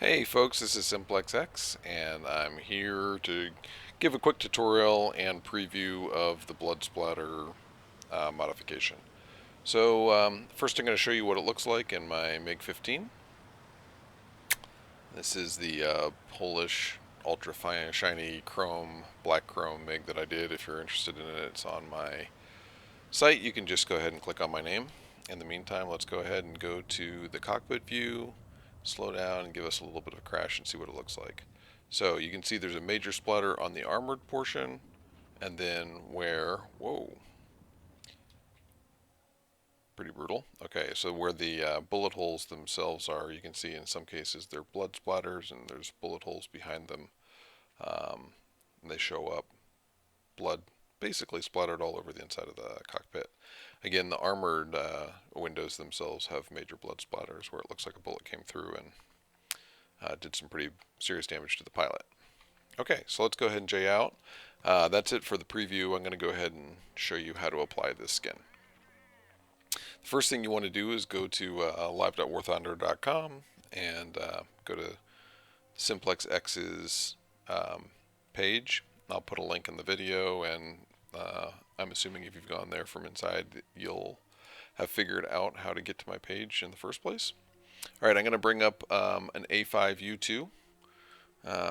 Hey folks, this is SimplexX, and I'm here to give a quick tutorial and preview of the blood splatter modification. First I'm going to show you what it looks like in my MiG-15. This is the Polish ultra fine shiny chrome, black chrome MiG that I did. If you're interested in it, it's on my site. You can just go ahead and click on my name. In the meantime, let's go ahead and go to the cockpit view, slow down and give us a little bit of a crash and see what it looks like. So you can see there's a major splatter on the armored portion, and then whoa, pretty brutal. Okay, so where the bullet holes themselves are, you can see in some cases they're blood splatters and there's bullet holes behind them. And they show up blood basically splattered all over the inside of the cockpit. Again, the armored windows themselves have major blood splatters where it looks like a bullet came through and did some pretty serious damage to the pilot. Okay, so let's go ahead and J out. That's it for the preview. I'm going to go ahead and show you how to apply this skin. The first thing you want to do is go to live.warthunder.com and go to SimplexX's page. I'll put a link in the video, and I'm assuming if you've gone there from inside, you'll have figured out how to get to my page in the first place. All right, I'm going to bring up an A5U2,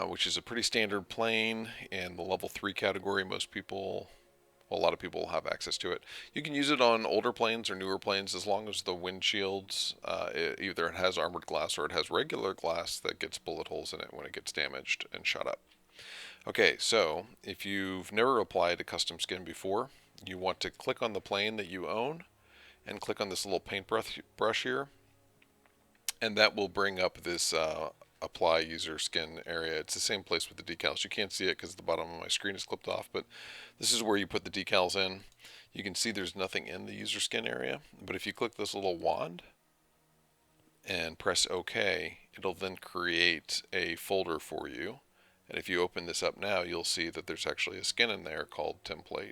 which is a pretty standard plane in the level 3 category. Most people, well, a lot of people have access to it. You can use it on older planes or newer planes as long as the windshields, either it has armored glass or it has regular glass that gets bullet holes in it when it gets damaged and shot up. Okay, so if you've never applied a custom skin before, you want to click on the plane that you own and click on this little paintbrush here, and that will bring up this apply user skin area. It's the same place with the decals. You can't see it because the bottom of my screen is clipped off, but this is where you put the decals in. You can see there's nothing in the user skin area, but if you click this little wand and press OK, it'll then create a folder for you. And if you open this up now, you'll see that there's actually a skin in there called template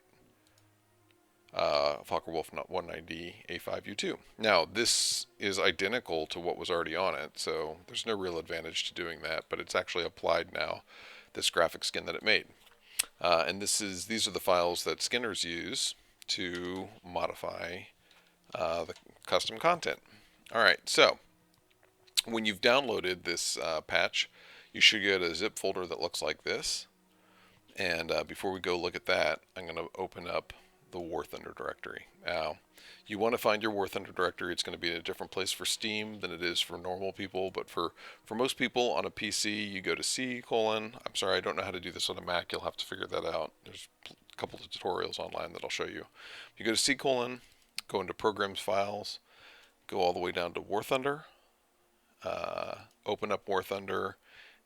Focke-Wulf 190 A5U2. Now, this is identical to what was already on it, so there's no real advantage to doing that, but it's actually applied now, this graphic skin that it made. And these are the files that skinners use to modify the custom content. All right, so when you've downloaded this patch, you should get a zip folder that looks like this. And before we go look at that, I'm going to open up the War Thunder directory. Now, you want to find your War Thunder directory. It's going to be in a different place for Steam than it is for normal people, but for most people on a PC, you go to C:, I'm sorry, I don't know how to do this on a Mac. You'll have to figure that out. There's a couple of tutorials online that I'll show you. You go to C:, go into Programs Files, go all the way down to War Thunder, open up War Thunder,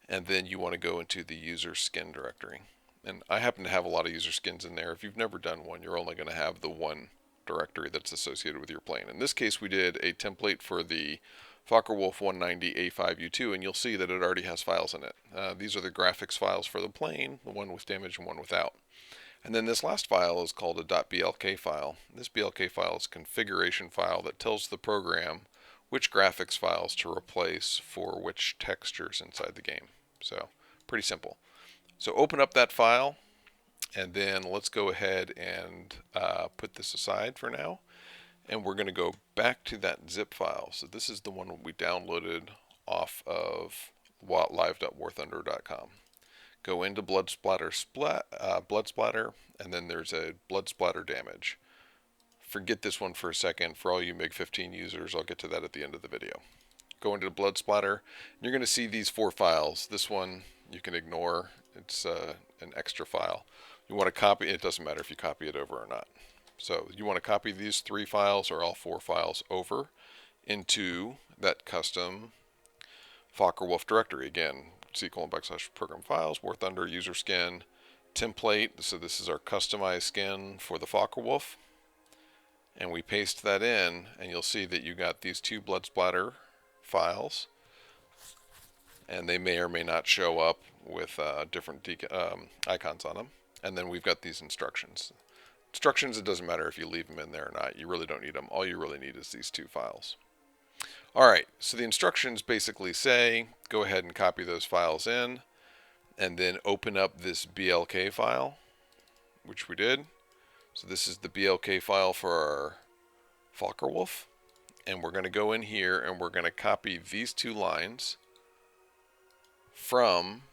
and then you want to go into the user skin directory. And I happen to have a lot of user skins in there. If you've never done one, you're only going to have the one directory that's associated with your plane. In this case, we did a template for the Focke-Wulf 190 A5U2, and you'll see that it already has files in it. These are the graphics files for the plane, the one with damage and one without. And then this last file is called a .blk file. This BLK file is a configuration file that tells the program which graphics files to replace for which textures inside the game. So, pretty simple. So open up that file, and then let's go ahead and put this aside for now. And we're going to go back to that zip file. So this is the one we downloaded off of live.warthunder.com. Go into blood splatter, and then there's a blood splatter damage. Forget this one for a second. For all you MiG-15 users, I'll get to that at the end of the video. Go into blood splatter, and you're going to see these 4 files. This one you can ignore. It's an extra file. You want to copy it. Doesn't matter if you copy it over or not. So you want to copy these 3 files or all 4 files over into that custom Focke-Wulf directory. Again, C:/program files, War Thunder, user skin, template. So this is our customized skin for the Focke-Wulf. And we paste that in, and you'll see that you got these 2 blood splatter files, and they may or may not show up with different icons on them. And then we've got these instructions. Instructions, it doesn't matter if you leave them in there or not. You really don't need them. All you really need is these 2 files. All right, so the instructions basically say go ahead and copy those files in, and then open up this BLK file, which we did. So this is the BLK file for our Focke-Wulf, and we're going to go in here and we're going to copy these two lines from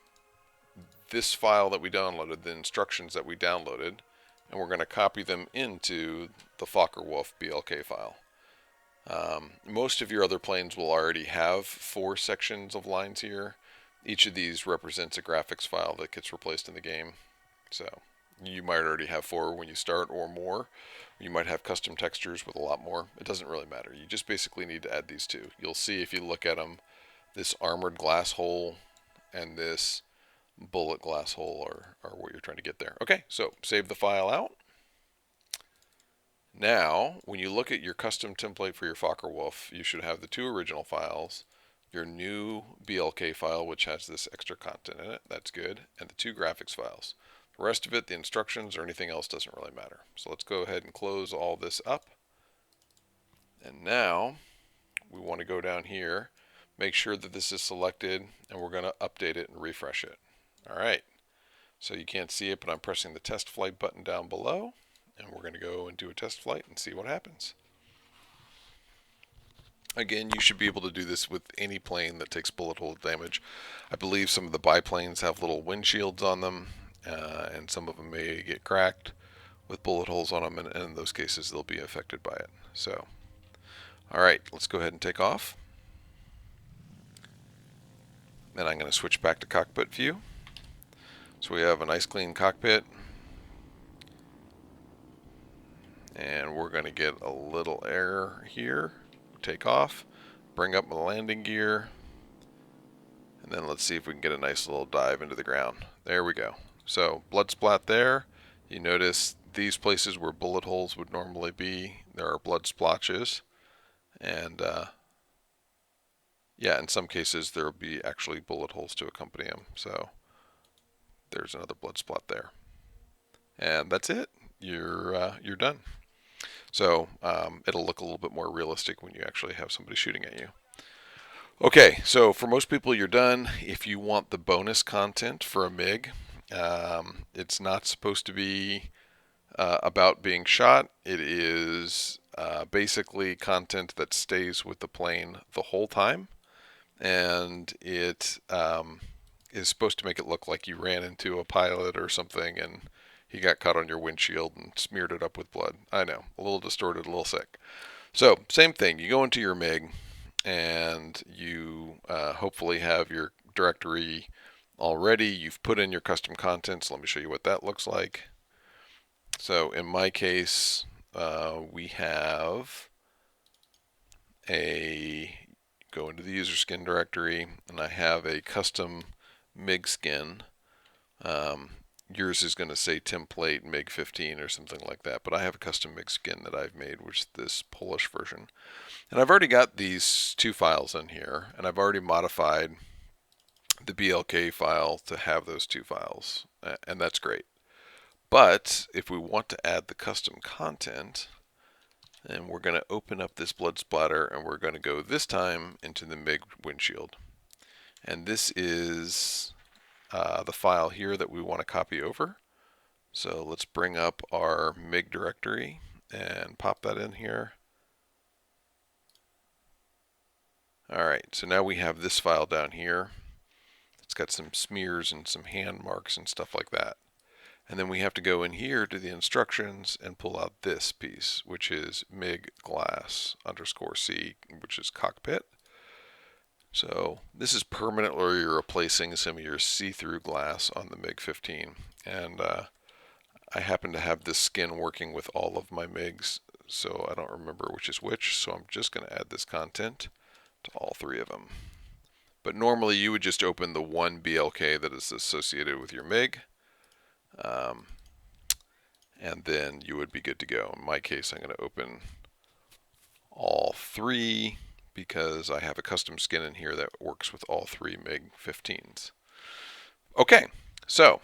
this file that we downloaded, the instructions that we downloaded, and we're going to copy them into the Focke-Wulf BLK file. Most of your other planes will already have 4 sections of lines here. Each of these represents a graphics file that gets replaced in the game. So you might already have 4 when you start or more. You might have custom textures with a lot more. It doesn't really matter. You just basically need to add these 2. You'll see if you look at them, this armored glass hole and this bullet glass hole are what you're trying to get there. Okay, so save the file out. Now, when you look at your custom template for your Focke-Wulf, you should have the 2 original files, your new BLK file, which has this extra content in it, that's good, and the 2 graphics files. The rest of it, the instructions or anything else, doesn't really matter. So let's go ahead and close all this up. And now, we want to go down here, make sure that this is selected, and we're going to update it and refresh it. All right, so you can't see it, but I'm pressing the test flight button down below. And we're going to go and do a test flight and see what happens. Again, you should be able to do this with any plane that takes bullet hole damage. I believe some of the biplanes have little windshields on them, and some of them may get cracked with bullet holes on them, and in those cases they'll be affected by it. So, all right, let's go ahead and take off. Then I'm going to switch back to cockpit view. So we have a nice clean cockpit. And we're going to get a little air here, take off, bring up the landing gear, and then let's see if we can get a nice little dive into the ground. There we go. So blood splat there. You notice these places where bullet holes would normally be, there are blood splotches, and yeah, in some cases there will be actually bullet holes to accompany them. So there's another blood spot there, and that's it. You're done. So it'll look a little bit more realistic when you actually have somebody shooting at you. Okay, so for most people you're done. If you want the bonus content for a MiG, it's not supposed to be about being shot. It is basically content that stays with the plane the whole time, and it is supposed to make it look like you ran into a pilot or something and he got caught on your windshield and smeared it up with blood. I know, a little distorted, a little sick. So, same thing. You go into your MiG, and you hopefully have your directory already. You've put in your custom content, so let me show you what that looks like. So, in my case, we have go into the user skin directory, and I have a custom MiG skin. Yours is going to say template MiG 15 or something like that, but I have a custom MiG skin that I've made, which is this Polish version. And I've already got these 2 files in here, and I've already modified the BLK file to have those 2 files, and that's great. But if we want to add the custom content, then we're going to open up this blood splatter, and we're going to go this time into the MiG windshield. And this is the file here that we want to copy over. So let's bring up our MiG directory and pop that in here. Alright, so now we have this file down here. It's got some smears and some hand marks and stuff like that. And then we have to go in here to the instructions and pull out this piece, which is MiG glass _C, which is cockpit. So this is permanently replacing some of your see-through glass on the MiG-15, and I happen to have this skin working with all of my MiGs, so I don't remember which is which, so I'm just going to add this content to all 3 of them. But normally you would just open the one BLK that is associated with your MiG, and then you would be good to go. In my case, I'm going to open all 3 because I have a custom skin in here that works with all 3 MiG-15s. Okay, so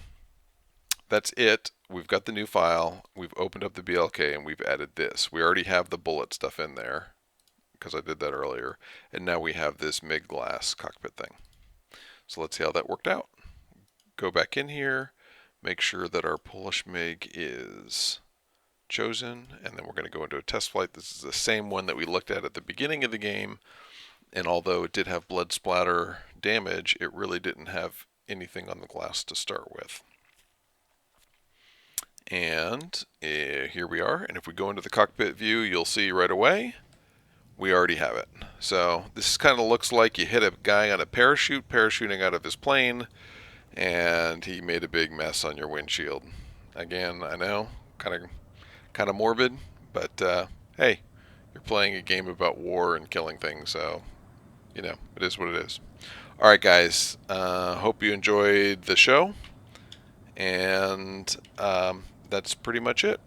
that's it. We've got the new file, we've opened up the BLK, and we've added this. We already have the bullet stuff in there, because I did that earlier. And now we have this MIG glass cockpit thing. So let's see how that worked out. Go back in here, make sure that our Polish MIG is chosen, and then we're going to go into a test flight. This is the same one that we looked at the beginning of the game, and although it did have blood splatter damage, it really didn't have anything on the glass to start with. And here we are, and if we go into the cockpit view, you'll see right away we already have it. So this kind of looks like you hit a guy on a parachute parachuting out of his plane, and he made a big mess on your windshield. Again, I know, kind of morbid, but hey, you're playing a game about war and killing things, so you know it is what it is. All right, guys. Hope you enjoyed the show, and that's pretty much it.